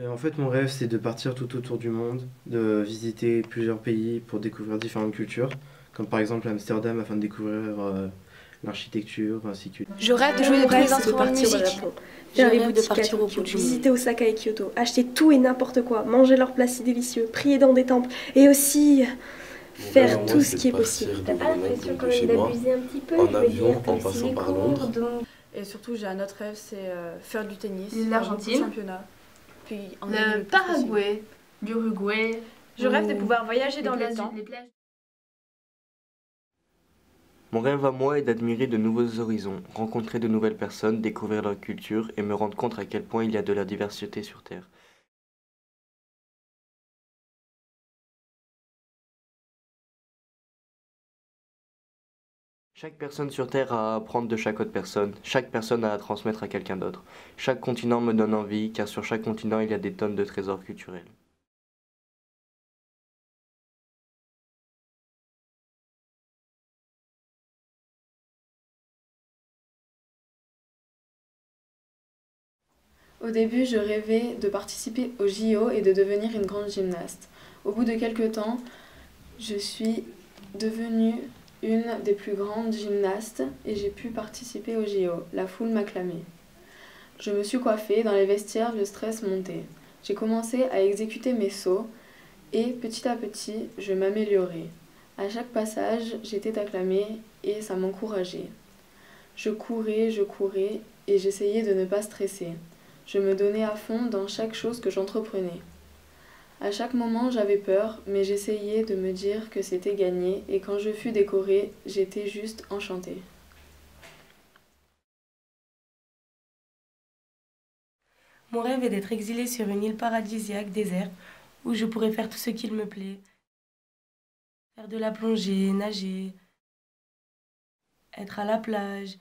En fait, mon rêve, c'est de partir tout autour du monde, de visiter plusieurs pays pour découvrir différentes cultures, comme par exemple Amsterdam afin de découvrir l'architecture ainsi que... Je rêve de jouer de tous les instruments de musique. Faire les boutiques à Tokyo, visiter Osaka et Kyoto, acheter tout et n'importe quoi, manger leurs plats si délicieux, prier dans des temples et aussi faire tout ce qui est possible. T'as pas l'impression quand même d'abuser un petit peu, en avion, en passant par Londres. Et surtout, j'ai un autre rêve, c'est faire du tennis, l'Argentine, championnat, puis le Paraguay, l'Uruguay. Je rêve de pouvoir voyager dans le temps. Mon rêve à moi est d'admirer de nouveaux horizons, rencontrer de nouvelles personnes, découvrir leur culture et me rendre compte à quel point il y a de la diversité sur Terre. Chaque personne sur Terre a à apprendre de chaque autre personne, chaque personne a à transmettre à quelqu'un d'autre. Chaque continent me donne envie, car sur chaque continent il y a des tonnes de trésors culturels. Au début, je rêvais de participer aux JO et de devenir une grande gymnaste. Au bout de quelques temps, je suis devenue une des plus grandes gymnastes et j'ai pu participer aux JO. La foule m'acclamait. Je me suis coiffée, dans les vestiaires, le stress montait. J'ai commencé à exécuter mes sauts et petit à petit, je m'améliorais. À chaque passage, j'étais acclamée et ça m'encourageait. Je courais et j'essayais de ne pas stresser. Je me donnais à fond dans chaque chose que j'entreprenais. À chaque moment, j'avais peur, mais j'essayais de me dire que c'était gagné et quand je fus décorée, j'étais juste enchantée. Mon rêve est d'être exilée sur une île paradisiaque, déserte, où je pourrais faire tout ce qu'il me plaît. Faire de la plongée, nager, être à la plage,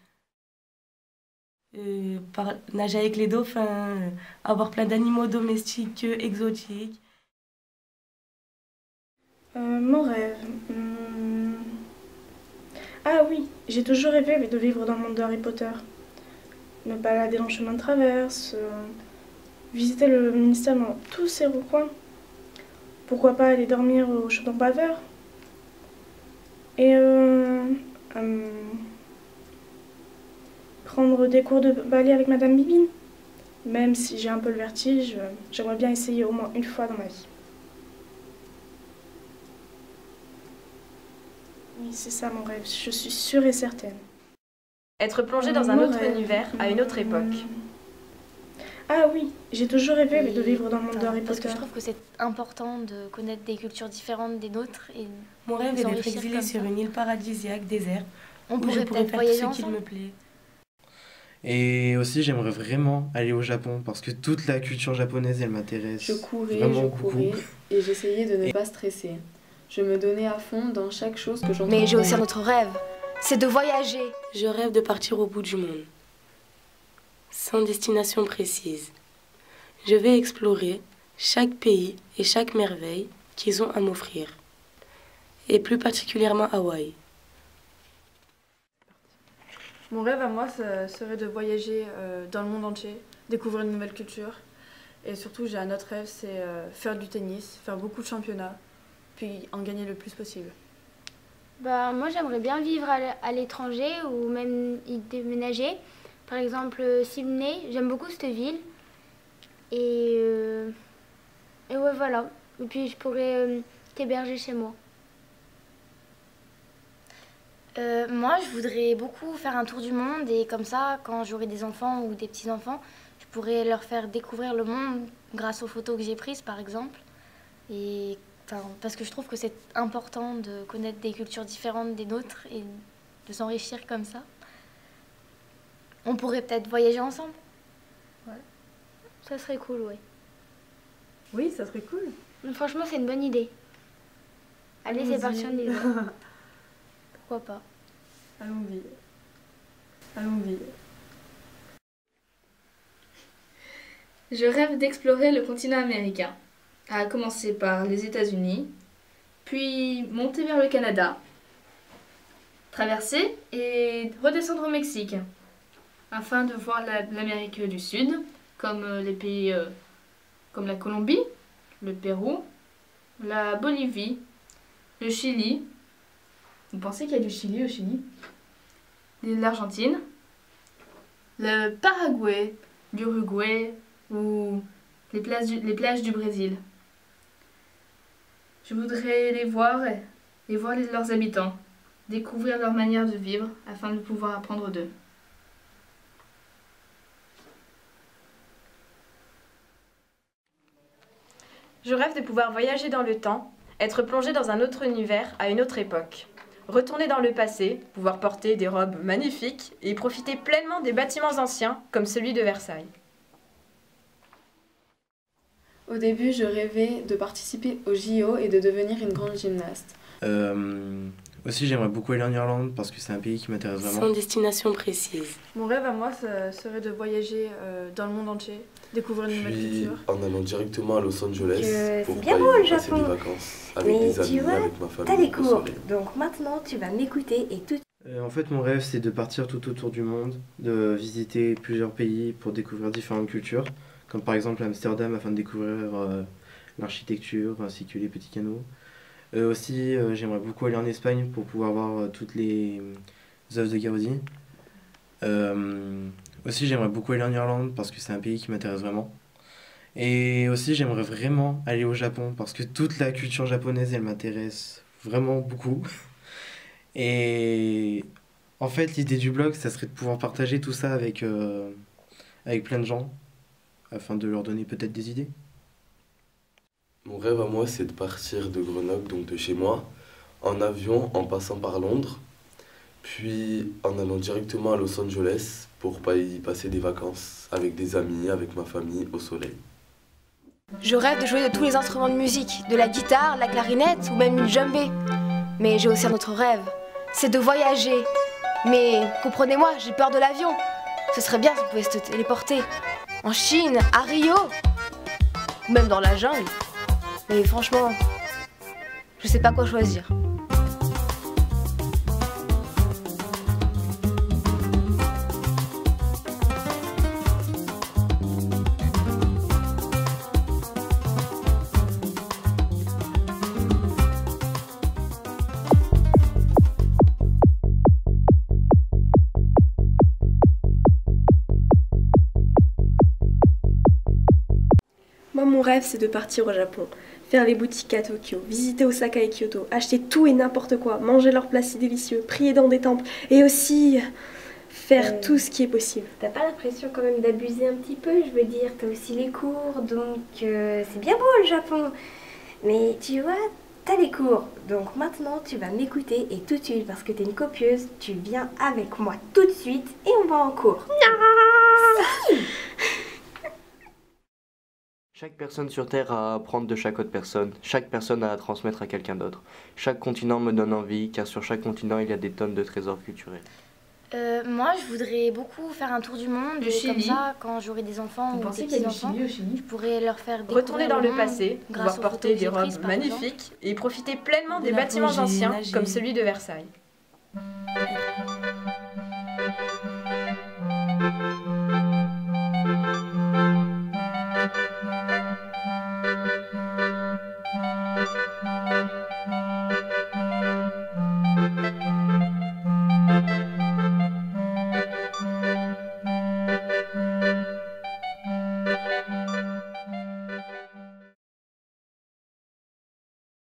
nager avec les dauphins, avoir plein d'animaux domestiques, exotiques. Mon rêve. Ah oui, j'ai toujours rêvé de vivre dans le monde de Harry Potter. Me balader dans le chemin de traverse, visiter le ministère dans tous ses recoins. Pourquoi pas aller dormir au chaudron baveur. Et prendre des cours de ballet avec Madame Bibine. Même si j'ai un peu le vertige, j'aimerais bien essayer au moins une fois dans ma vie. Oui, c'est ça mon rêve, je suis sûre et certaine. Être plongé dans un autre univers, à une autre époque. Ah oui, j'ai toujours rêvé de vivre dans le monde de Harry Potter. Parce que je trouve que c'est important de connaître des cultures différentes des nôtres. Et mon rêve est d'être exilée sur une île paradisiaque, déserte, où je pourrais faire tout ce ensemble. qu'il me plaît. Et aussi, j'aimerais vraiment aller au Japon parce que toute la culture japonaise, elle m'intéresse. Je courais et j'essayais de ne pas stresser. Je me donnais à fond dans chaque chose que j'entendais. Mais j'ai aussi un autre rêve, c'est de voyager. Je rêve de partir au bout du monde, sans destination précise. Je vais explorer chaque pays et chaque merveille qu'ils ont à m'offrir, et plus particulièrement Hawaï. Mon rêve à moi, ça serait de voyager dans le monde entier, découvrir une nouvelle culture. Et surtout, j'ai un autre rêve, c'est faire du tennis, faire beaucoup de championnats, puis en gagner le plus possible. Bah, moi, j'aimerais bien vivre à l'étranger ou même y déménager. Par exemple, Sydney, j'aime beaucoup cette ville. Et ouais, voilà. Et puis, je pourrais t'héberger chez moi. Moi, je voudrais beaucoup faire un tour du monde et comme ça, quand j'aurai des enfants ou des petits-enfants, je pourrais leur faire découvrir le monde grâce aux photos que j'ai prises, par exemple. Et parce que je trouve que c'est important de connaître des cultures différentes des nôtres et de s'enrichir comme ça. On pourrait peut-être voyager ensemble. Ouais. Ça serait cool, ouais. Oui, ça serait cool. Mais franchement, c'est une bonne idée. Allez, c'est parti, on y va. Pourquoi pas? Allons-y. Allons-y. Je rêve d'explorer le continent américain, à commencer par les États-Unis, puis monter vers le Canada, traverser et redescendre au Mexique, afin de voir l'Amérique du Sud, comme les pays comme la Colombie, le Pérou, la Bolivie, le Chili. Vous pensez qu'il y a du Chili au Chili? L'Argentine, le Paraguay, l'Uruguay ou les plages du Brésil. Je voudrais les voir leurs habitants, découvrir leur manière de vivre afin de pouvoir apprendre d'eux. Je rêve de pouvoir voyager dans le temps, être plongé dans un autre univers à une autre époque. Retourner dans le passé, pouvoir porter des robes magnifiques et profiter pleinement des bâtiments anciens comme celui de Versailles. Au début, je rêvais de participer au JO et de devenir une grande gymnaste. Aussi, j'aimerais beaucoup aller en Irlande parce que c'est un pays qui m'intéresse vraiment. Sans destination précise. Mon rêve à moi, ça serait de voyager dans le monde entier, découvrir une nouvelle culture. En allant directement à Los Angeles pour bien beau, le passer Japon. des vacances avec Mais des amis, tu vois, avec ma famille. t'as les au cours, soleil. donc maintenant tu vas m'écouter et tout. En fait, mon rêve, c'est de partir tout autour du monde, de visiter plusieurs pays pour découvrir différentes cultures, comme par exemple Amsterdam afin de découvrir l'architecture ainsi que les petits canaux. Aussi, j'aimerais beaucoup aller en Espagne pour pouvoir voir toutes les œuvres de Gaudi. Aussi, j'aimerais beaucoup aller en Irlande parce que c'est un pays qui m'intéresse vraiment. Et aussi, j'aimerais vraiment aller au Japon parce que toute la culture japonaise, elle m'intéresse vraiment beaucoup. Et en fait, l'idée du blog, ça serait de pouvoir partager tout ça avec plein de gens afin de leur donner peut-être des idées. Mon rêve à moi, c'est de partir de Grenoble, donc de chez moi, en avion, en passant par Londres, puis en allant directement à Los Angeles pour y passer des vacances avec des amis, avec ma famille, au soleil. Je rêve de jouer de tous les instruments de musique, de la guitare, la clarinette ou même une djembé. Mais j'ai aussi un autre rêve, c'est de voyager. Mais comprenez-moi, j'ai peur de l'avion. Ce serait bien si vous pouviez se téléporter en Chine, à Rio, ou même dans la jungle. Mais franchement, je sais pas quoi choisir. Moi, mon rêve, c'est de partir au Japon, faire les boutiques à Tokyo, visiter Osaka et Kyoto, acheter tout et n'importe quoi, manger leurs plats si délicieux, prier dans des temples et aussi faire tout ce qui est possible. T'as pas l'impression quand même d'abuser un petit peu? Je veux dire, t'as aussi les cours, donc c'est bien beau le Japon. Mais tu vois, t'as les cours, donc maintenant tu vas m'écouter et tout de suite, parce que t'es une copieuse, tu viens avec moi tout de suite et on va en cours. Si. Chaque personne sur Terre a à apprendre de chaque autre personne. Chaque personne a à transmettre à quelqu'un d'autre. Chaque continent me donne envie, car sur chaque continent, il y a des tonnes de trésors culturels. Moi, je voudrais beaucoup faire un tour du monde. Et comme ça, quand j'aurai des enfants ou des petits-enfants, je pourrais leur faire découvrir Retourner dans le passé, pouvoir grâce aux porter photos des que j'ai prises, robes par exemple. magnifiques et profiter pleinement des bâtiments anciens comme celui de Versailles.